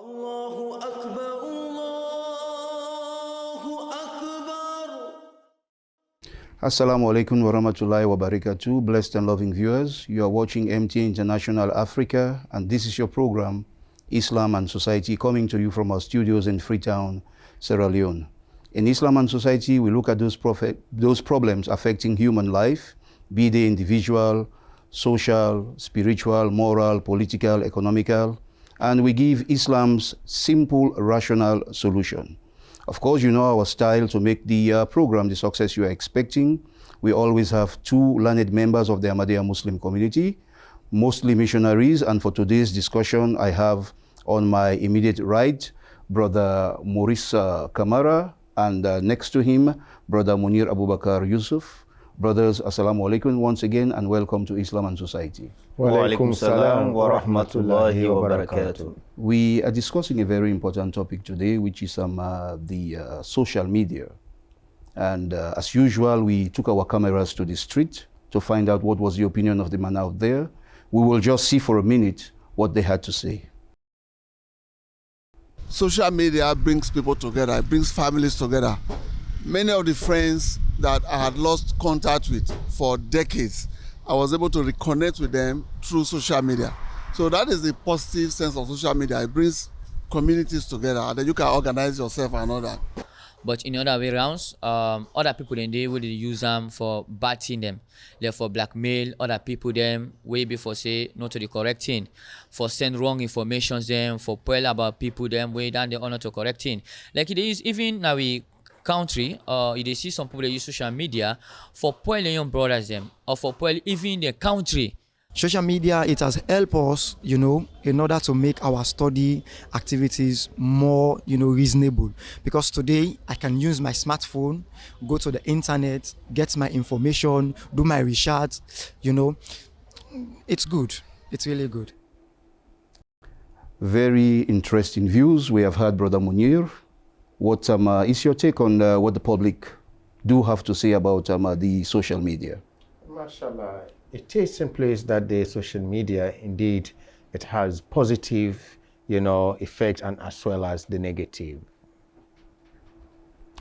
Allahu Akbar, Allahu Akbar. Assalamu alaikum wa rahmatullahi wa barakatuh. Blessed and loving viewers, you are watching MTA International Africa, and this is your program, Islam and Society, coming to you from our studios in Freetown, Sierra Leone. In Islam and Society, we look at those problems affecting human life, be they individual, social, spiritual, moral, political, economical, and we give Islam's simple, rational solution. Of course, you know our style to make the program the success you are expecting. We always have two learned members of the Ahmadiyya Muslim community, mostly missionaries, and for today's discussion, I have on my immediate right, Brother Maurice Kamara, and next to him, Brother Munir Abubakar Yusuf. Brothers, Assalamu alaikum once again, and welcome to Islam and Society. Wa alaikum salam wa rahmatullahi wa barakatuh. We are discussing a very important topic today, which is the social media. And as usual, we took our cameras to the street to find out what was the opinion of the man out there. We will just see for a minute what they had to say. Social media brings people together, it brings families together. Many of the friends that I had lost contact with for decades, I was able to reconnect with them through social media. So that is the positive sense of social media. It brings communities together, and then you can organize yourself and all that. But in other way rounds, other people then they will use them for bad thing them, like for blackmail other people them way before say not to the correct thing, for send wrong information them, for tell about people them way down the honor to correct thing. Like it is even now we country, you see some people that use social media for spoiling young brothers them, or for spoil even the country. Social media, it has helped us, in order to make our study activities more, reasonable. Because today I can use my smartphone, go to the internet, get my information, do my research, It's good. It's really good. Very interesting views. We have heard Brother Munir. What is your take on what the public do have to say about the social media? MashaAllah, it is simply that the social media, indeed, it has positive, effect and as well as the negative.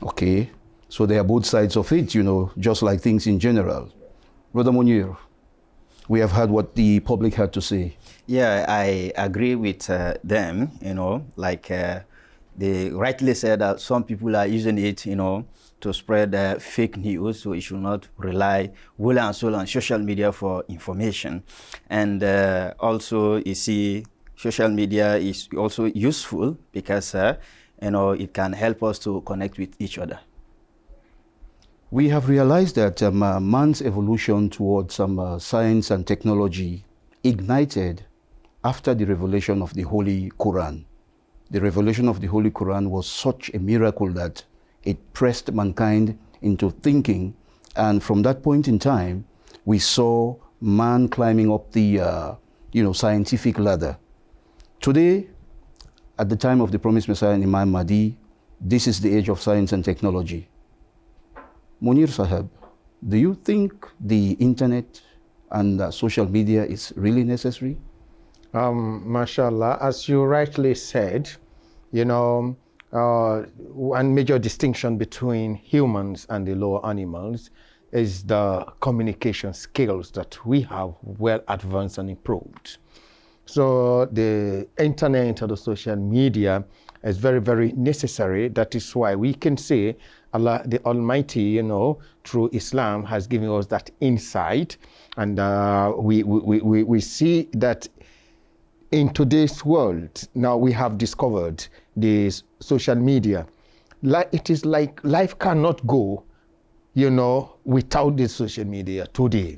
Okay, so there are both sides of it, just like things in general. Brother Munir, we have heard what the public had to say. Yeah, I agree with them, they rightly said that some people are using it, to spread fake news, so you should not rely wholly and solely on social media for information. And also, you see, social media is also useful because, it can help us to connect with each other. We have realized that man's evolution towards science and technology ignited after the revelation of the Holy Quran. The revelation of the Holy Quran was such a miracle that it pressed mankind into thinking, and from that point in time, we saw man climbing up the scientific ladder. Today, at the time of the promised Messiah and Imam Mahdi, this is the age of science and technology. Munir Sahab, do you think the internet and social media is really necessary? MashaAllah, as you rightly said, one major distinction between humans and the lower animals is the communication skills that we have well advanced and improved. So the internet or the social media is very, very necessary. That is why we can say Allah the Almighty, through Islam has given us that insight. And we see that in today's world, now we have discovered this social media. It is like life cannot go, without this social media today.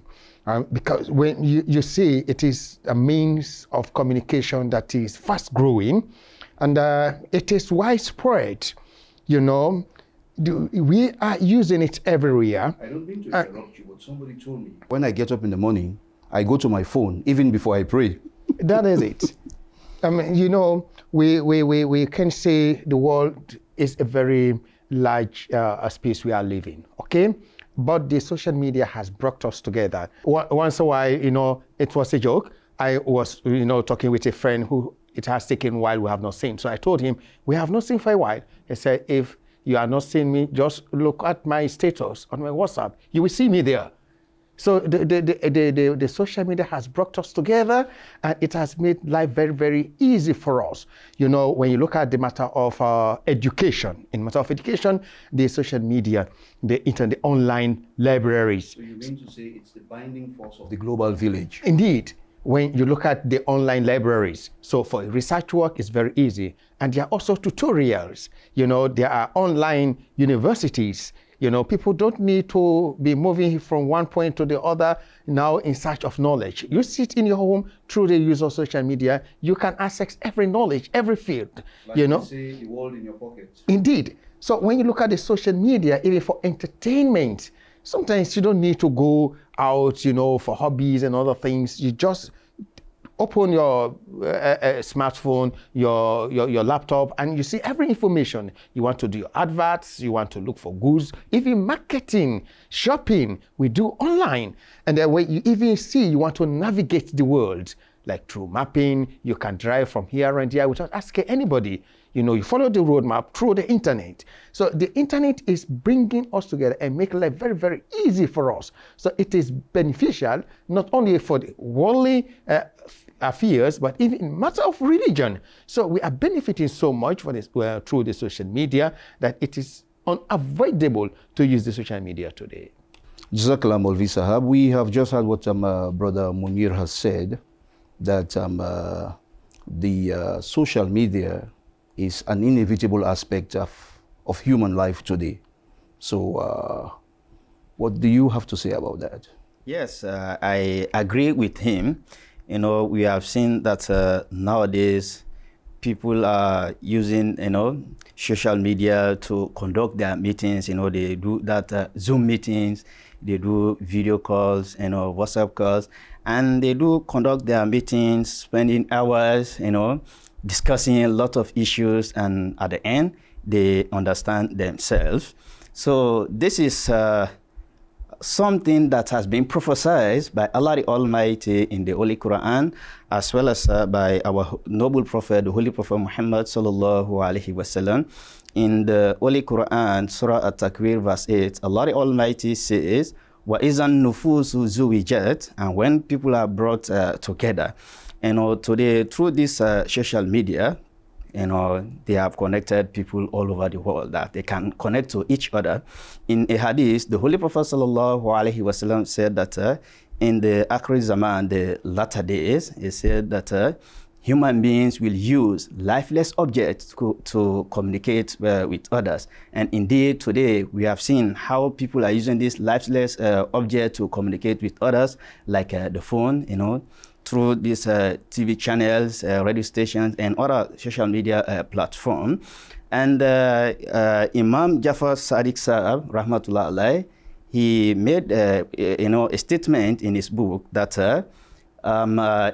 Because when you see it is a means of communication that is fast growing and it is widespread, we are using it everywhere. I don't mean to interrupt you, but somebody told me, when I get up in the morning, I go to my phone, even before I pray. That is it. I mean, we can say the world is a very large space we are living, okay? But the social media has brought us together. Once a while, it was a joke. I was, talking with a friend who it has taken a while, we have not seen. So I told him, we have not seen for a while. He said, if you are not seeing me, just look at my status on my WhatsApp. You will see me there. So the social media has brought us together, and it has made life very, very easy for us. You know, when you look at the matter of education, in matter of education, the social media, the internet, the online libraries. So you mean to say it's the binding force of the global village? Indeed. When you look at the online libraries, so for research work, it's very easy. And there are also tutorials. You know, there are online universities. You know, people don't need to be moving from one point to the other now in search of knowledge. You sit in your home through the use of social media, you can access every knowledge, every field. Like you know, say, the world in your pocket. Indeed. So when you look at the social media, even for entertainment, sometimes you don't need to go out, you know, for hobbies and other things. You just open your smartphone, your laptop, and you see every information. You want to do your adverts, you want to look for goods, even marketing, shopping, we do online. And then when you even see, you want to navigate the world, like through mapping, you can drive from here and there without asking anybody. You know, you follow the roadmap through the internet. So the internet is bringing us together and making life very, very easy for us. So it is beneficial, not only for the worldly affairs, but even in matter of religion. So we are benefiting so much for this, through the social media, that it is unavoidable to use the social media today. Jazakallah Maulvi Sahab. We have just heard what Brother Munir has said, that the social media is an inevitable aspect of human life today. So what do you have to say about that? Yes, I agree with him. You know, we have seen that nowadays people are using, you know, social media to conduct their meetings. You know, they do that Zoom meetings, they do video calls, you know, WhatsApp calls, and they do conduct their meetings, spending hours, you know, discussing a lot of issues, and at the end, they understand themselves. So this is something that has been prophesied by Allah the Almighty in the Holy Quran, as well as by our noble Prophet, the Holy Prophet Muhammad sallallahu alaihi wasallam. In the Holy Quran, Surah At-Takwir, verse 8, Allah the Almighty says, وَإِذَا النُّفُوسُ زُوِّجَتْ, and when people are brought together. You know, today, through this social media, you know, they have connected people all over the world, that they can connect to each other. In a hadith, the Holy Prophet sallallahu alaihi wasallam said that in the Akhir Zaman, the latter days, he said that human beings will use lifeless objects to communicate with others. And indeed, today, we have seen how people are using this lifeless object to communicate with others, like the phone, you know, through these TV channels, radio stations, and other social media platforms. And Imam Jafar Sadiq Saab, Rahmatullah Alayhi, he made you know, a statement in his book that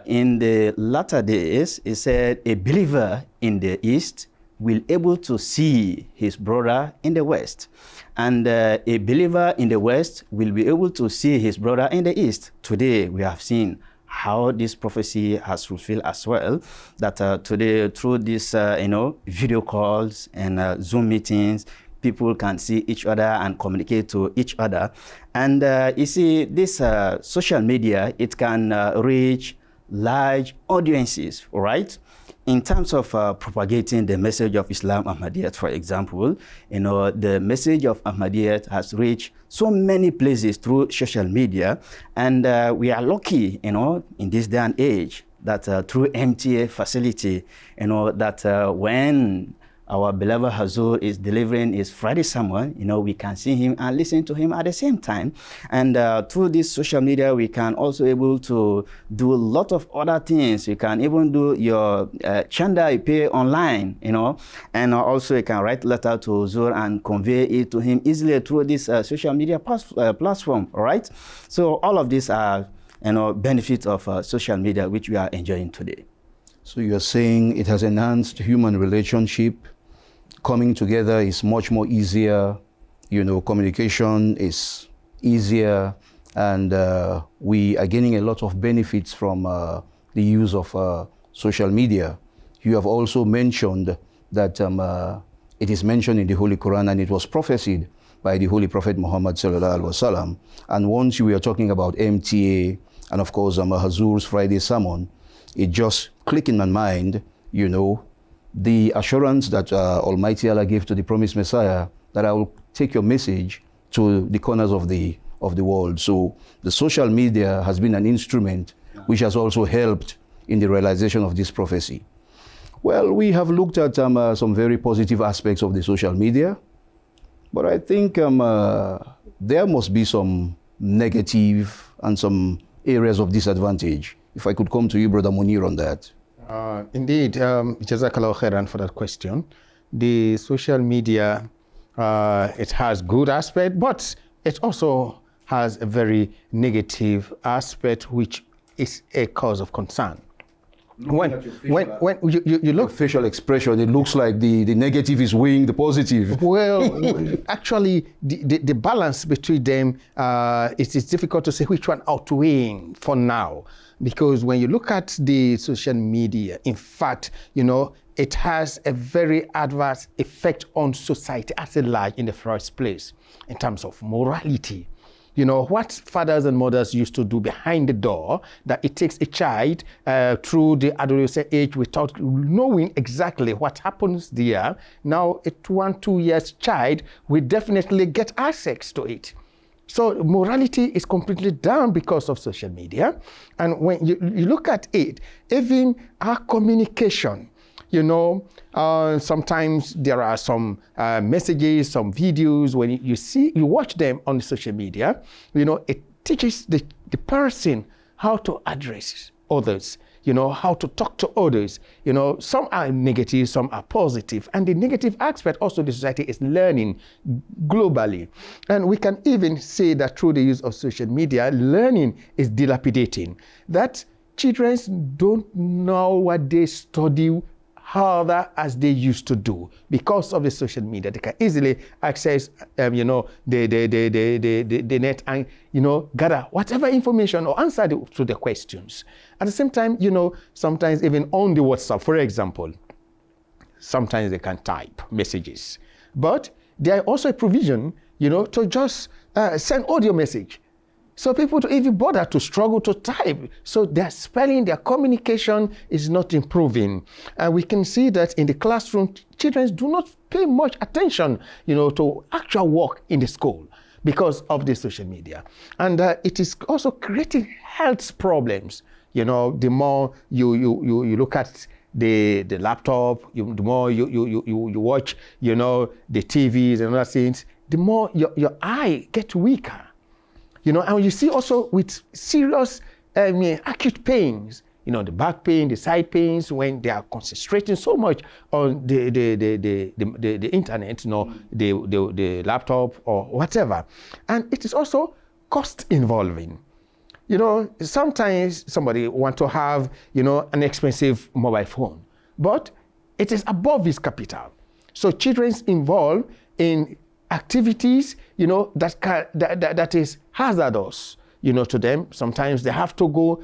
in the latter days, he said, a believer in the East will able to see his brother in the West. And a believer in the West will be able to see his brother in the East. Today, we have seen how this prophecy has fulfilled as well, that today through this you know, video calls and Zoom meetings, people can see each other and communicate to each other. And you see, this social media, it can reach large audiences, right? In terms of propagating the message of Islam Ahmadiyyat, for example, you know, the message of Ahmadiyyat has reached so many places through social media, and we are lucky, you know, in this day and age, that through MTA facility, you know, that when our beloved Hazur is delivering his Friday sermon, you know, we can see him and listen to him at the same time. And through this social media, we can also able to do a lot of other things. You can even do your chanda you pay online, you know, and also you can write letter to Hazur and convey it to him easily through this social media platform, all right? So all of these are, you know, benefits of social media, which we are enjoying today. So you're saying it has enhanced human relationship. Coming together is much more easier, you know, communication is easier, and we are gaining a lot of benefits from the use of social media. you have also mentioned that it is mentioned in the Holy Quran and it was prophesied by the Holy Prophet Muhammad sallallahu alaihi wasallam. And once you were talking about MTA and of course Hazur's Friday sermon, it just clicked in my mind, you know, the assurance that Almighty Allah gave to the promised Messiah that I will take your message to the corners of the world. So the social media has been an instrument which has also helped in the realization of this prophecy. Well, we have looked at some very positive aspects of the social media, but I think there must be some negative and some areas of disadvantage. If I could come to you, Brother Munir, on that. Indeed, Jazakallah khairan for that question. The social media, it has good aspect, but it also has a very negative aspect, which is a cause of concern. When you look facial expression, it looks like the negative is weighing the positive. Well, actually, the balance between them, it's difficult to say which one outweighing for now. Because when you look at the social media, in fact, you know, it has a very adverse effect on society as a large in the first place, in terms of morality. You know, what fathers and mothers used to do behind the door, that it takes a child through the adolescent age without knowing exactly what happens there. Now, a 1-2 years child will definitely get access to it. So morality is completely down because of social media. And when you look at it, even our communication, you know, sometimes there are some messages, some videos, when you watch them on the social media, you know, it teaches the person how to address others, you know, how to talk to others. You know, some are negative, some are positive. And the negative aspect also the society is learning globally. And we can even say that through the use of social media, learning is dilapidating. That children don't know what they study harder as they used to do because of the social media. They can easily access, you know, the net and, you know, gather whatever information or answer to the questions. At the same time, you know, sometimes even on the WhatsApp, for example, sometimes they can type messages. But there are also a provision, you know, to just send audio message. So people don't even bother to struggle to type. So their spelling, their communication is not improving. And we can see that in the classroom, children do not pay much attention, you know, to actual work in the school because of the social media. And it is also creating health problems. You know, the more you look at the laptop, the more you watch, you know, the TVs and other things, the more your eye gets weaker. You know, and you see also with serious acute pains, you know, the back pain, the side pains, when they are concentrating so much on the internet, you know, the laptop or whatever. And it is also cost involving. You know, sometimes somebody wants to have, you know, an expensive mobile phone, but it is above his capital. So children involved in activities, you know, that is hazardous, you know, to them. Sometimes they have to go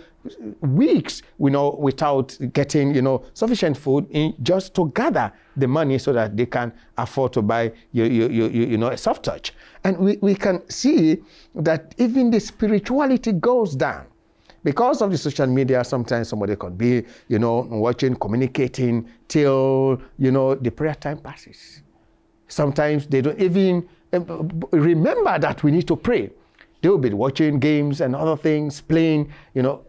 weeks, you know, without getting, you know, sufficient food just to gather the money so that they can afford to buy, you know, a soft touch. And we can see that even the spirituality goes down. Because of the social media, sometimes somebody can be, you know, watching, communicating till, you know, the prayer time passes. Sometimes they don't even remember that we need to pray. They will be watching games and other things, playing, you know,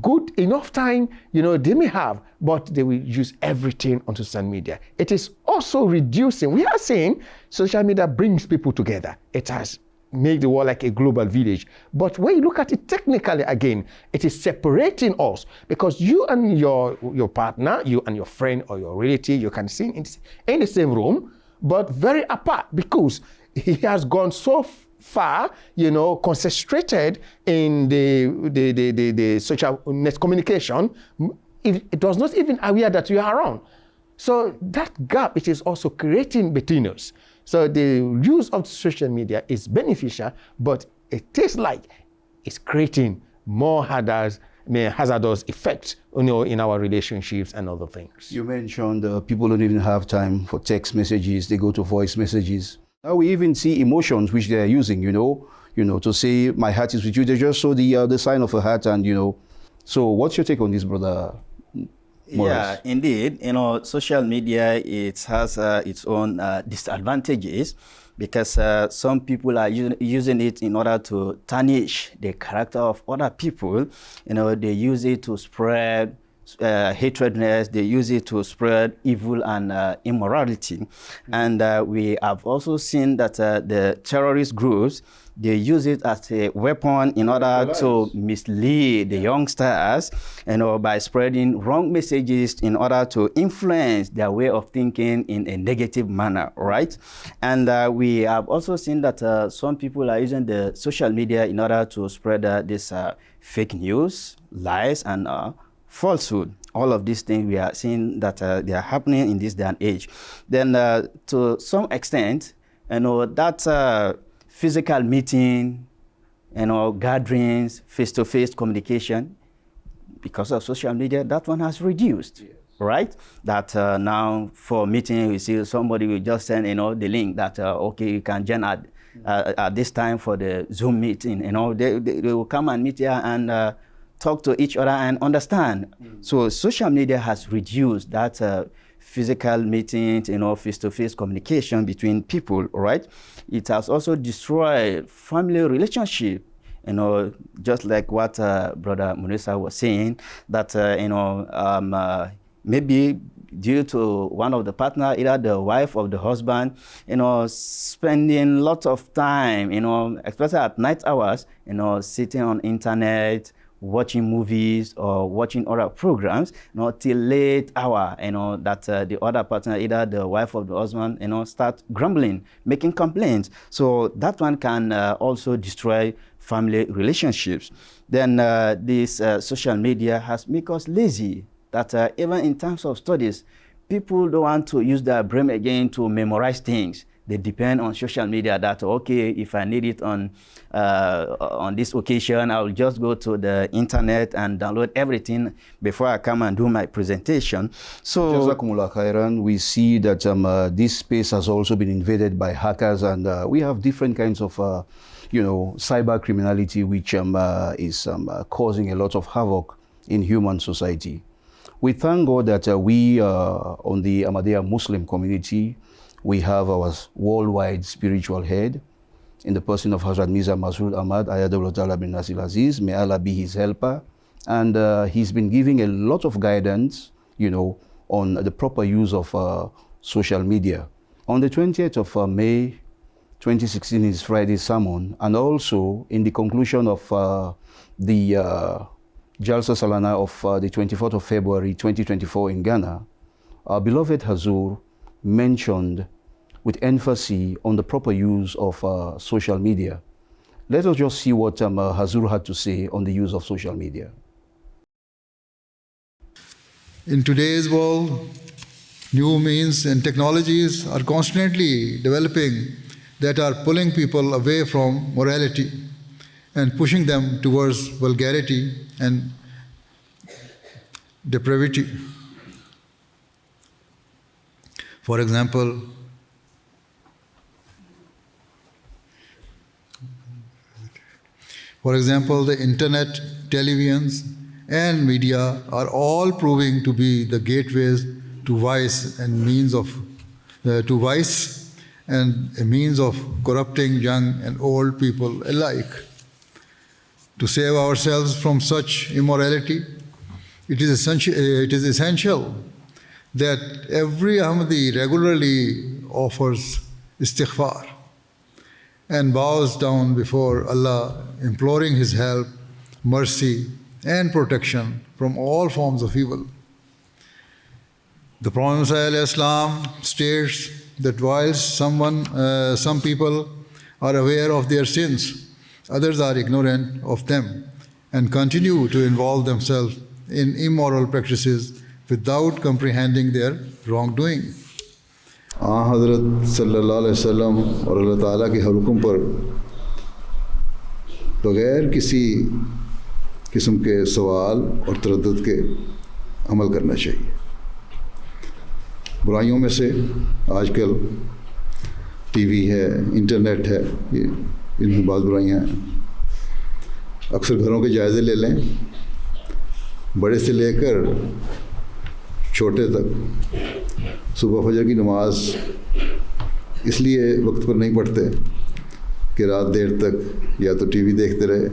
good enough time, you know, they may have, but they will use everything on social media. It is also reducing. We are saying social media brings people together. It has made the world like a global village. But when you look at it technically again, it is separating us because you and your partner, you and your friend or your relative, you can see in the same room, but very apart because he has gone so far, you know, concentrated in the social net communication. It was not even aware that you are around. So that gap, it is also creating between us. So the use of social media is beneficial, but it tastes like it's creating more hurdles hazardous effects, in our relationships and other things. You mentioned people don't even have time for text messages. They go to voice messages. Now we even see emotions which they are using, to say my heart is with you. They just show the sign of a heart, and So what's your take on this, brother Morris? Yeah, indeed. Social media, it has its own disadvantages, because some people are using it in order to tarnish the character of other people. They use it to spread hatredness. They use it to spread evil and immorality. And we have also seen that the terrorist groups, they use it as a weapon in order to mislead the youngsters, by spreading wrong messages in order to influence their way of thinking in a negative manner, right? And we have also seen that some people are using the social media in order to spread this fake news, lies, and falsehood. All of these things we are seeing that they are happening in this day and age. Then to some extent, that physical meeting, gatherings, face-to-face communication, because of social media, that one has reduced, yes. Right? That now for meeting, we see somebody will just send, the link that, okay, you can join at this time for the Zoom meeting. They will come and meet here and talk to each other and understand. So social media has reduced that physical meetings, face-to-face communication between people, right? It has also destroyed family relationship, just like what Brother Munisa was saying, that, maybe due to one of the partner, either the wife or the husband, spending lots of time, especially at night hours, sitting on internet, watching movies or watching other programs, till late hour, that the other partner, either the wife or the husband, start grumbling, making complaints. So that one can also destroy family relationships. Then this social media has made us lazy, that even in terms of studies, people don't want to use their brain again to memorize things. They depend on social media that, okay, if I need it on this occasion, I will just go to the internet and download everything before I come and do my presentation. So, Jazakumullah khairan, we see that this space has also been invaded by hackers, and we have different kinds of, cyber criminality, which is causing a lot of havoc in human society. We thank God that we on the Ahmadiyya Muslim community, we have our worldwide spiritual head in the person of Hazrat Mirza Masroor Ahmad, Ayatollah Ta'ala bin Nasir Aziz. May Allah be his helper. And he's been giving a lot of guidance, on the proper use of social media. On the 20th of May, 2016 is Friday's sermon, and also in the conclusion of the Jalsa Salana of the 24th of February, 2024 in Ghana, our beloved Hazur mentioned with emphasis on the proper use of social media. Let us just see what Hazur had to say on the use of social media. In today's world, new means and technologies are constantly developing that are pulling people away from morality and pushing them towards vulgarity and depravity. For example, the internet, televisions, and media are all proving to be the gateways to vice and means of a means of corrupting young and old people alike. To save ourselves from such immorality, it is essential that every Ahmadi regularly offers istighfar and bows down before Allah, imploring His help, mercy, and protection from all forms of evil. The Prophet ﷺ states that while some people are aware of their sins, others are ignorant of them and continue to involve themselves in immoral practices without comprehending their wrongdoing. हज़रत सल्लल्लाहु अलैहि वसल्लम और अल्लाह ताला के हुक्म पर बग़ैर किसी قسم کے سوال اور تردد کے عمل کرنا چاہیے. برائیوں میں سے آج کل ٹی وی ہے, انٹرنیٹ ہے, یہ ان میں بعض برائیاں ہیں. اکثر گھروں کے جائزے لے لیں, بڑے سے لے کر چھوٹے تک صبح فجر کی نماز اس لیے وقت پر نہیں پڑھتے کہ رات دیر تک یا تو ٹی وی دیکھتے رہے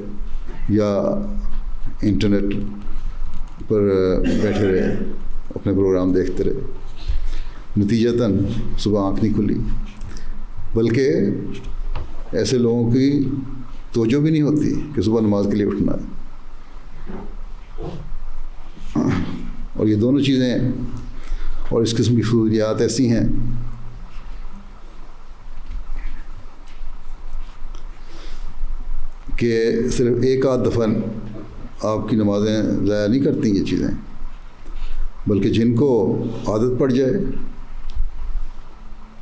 یا انٹرنیٹ پر بیٹھے رہے, اپنے پروگرام دیکھتے رہے. نتیجتاً صبح آنکھ نہیں کھلی, بلکہ ایسے لوگوں کی توجہ بھی نہیں ہوتی کہ صبح نماز کے لیے اٹھنا ہے. اور یہ دونوں چیزیں اور اس قسم کی فضولیات ایسی ہیں کہ صرف ایک آدھ دفعہ آپ کی نمازیں ضائع نہیں کرتی یہ چیزیں, بلکہ جن کو عادت پڑ جائے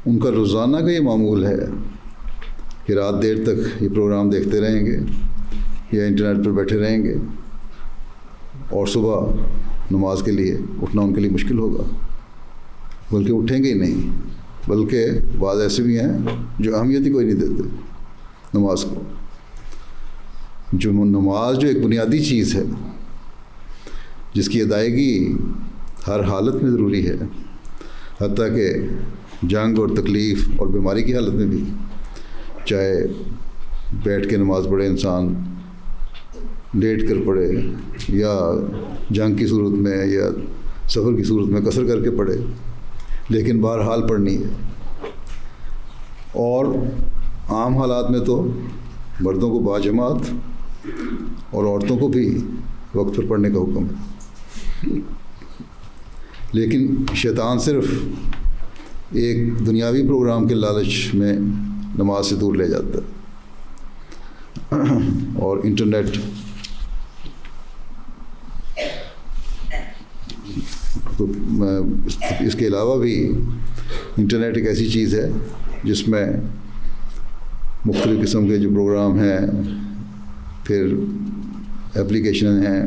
ان کا روزانہ کا یہ معمول ہے کہ رات دیر تک یہ پروگرام دیکھتے رہیں گے یا انٹرنیٹ پر بیٹھے رہیں گے, اور صبح نماز کے لیے اٹھنا ان کے لیے مشکل ہوگا, بلکہ اٹھیں گے ہی نہیں. بلکہ بعض ایسے بھی ہیں جو اہمیت ہی کوئی نہیں دیتے نماز کو. جو نماز جو ایک بنیادی چیز ہے جس کی ادائیگی ہر حالت میں ضروری ہے, حتیٰ کہ جنگ اور تکلیف اور بیماری کی حالت میں بھی, چاہے بیٹھ کے نماز پڑھے انسان, لیٹ کر پڑھے, یا جنگ کی صورت میں یا سفر کی صورت میں قصر کر کے پڑھے, لیکن بہرحال پڑھنی ہے. اور عام حالات میں تو مردوں کو باجماعت اور عورتوں کو بھی وقت پر پڑھنے کا حکم ہے. لیکن شیطان صرف ایک دنیاوی پروگرام کے لالچ میں نماز سے دور لے جاتا ہے, اور انٹرنیٹ اس کے علاوہ بھی انٹرنیٹ ایک ایسی چیز ہے جس میں مختلف قسم کے جو پروگرام ہیں, پھر اپلیکیشن ہیں,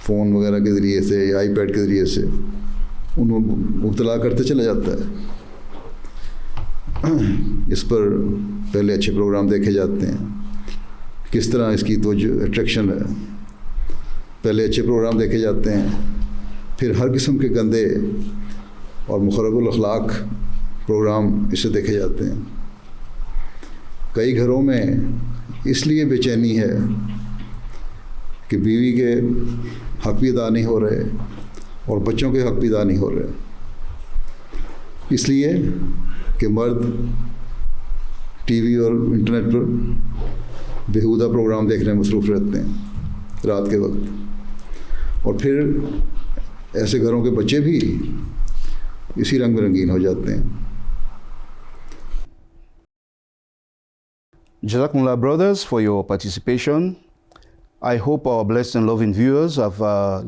فون وغیرہ کے ذریعے سے یا آئی پیڈ کے ذریعے سے ان کو مبتلا کرتے چلا جاتا ہے. اس پر پہلے اچھے پروگرام دیکھے جاتے ہیں, کس طرح اس کی توجہ اٹریکشن ہے, پہلے اچھے پروگرام دیکھے جاتے ہیں, پھر ہر قسم کے گندے اور مخرب الاخلاق پروگرام اسے دیکھے جاتے ہیں. کئی گھروں میں اس لیے بے چینی ہے کہ بیوی کے حق بھی ادا نہیں ہو رہے اور بچوں کے حق بھی ادا نہیں ہو رہے, اس لیے کہ مرد ٹی وی اور انٹرنیٹ پر بیہودہ پروگرام دیکھنے میں مصروف رہتے ہیں رات کے وقت, اور پھر ایسے گھروں کے بچے بھی اسی رنگ میں رنگین ہو جاتے ہیں. Jazakumullah brothers for your participation. I hope our blessed and loving viewers have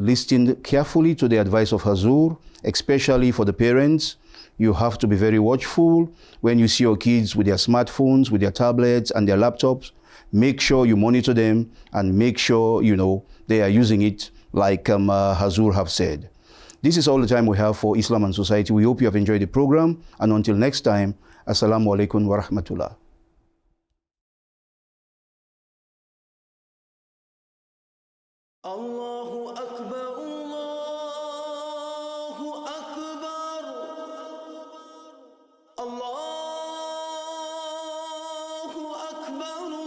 listened carefully to the advice of Hazur, especially for the parents. You have to be very watchful when you see your kids with their smartphones, with their tablets and their laptops. Make sure you monitor them and make sure, they are using it like Hazur have said. This is all the time we have for Islam and Society. We hope you have enjoyed the program. And until next time, Assalamu alaikum wa rahmatullah. Allahu Akbar, Allahu Akbar, Allahu Akbar.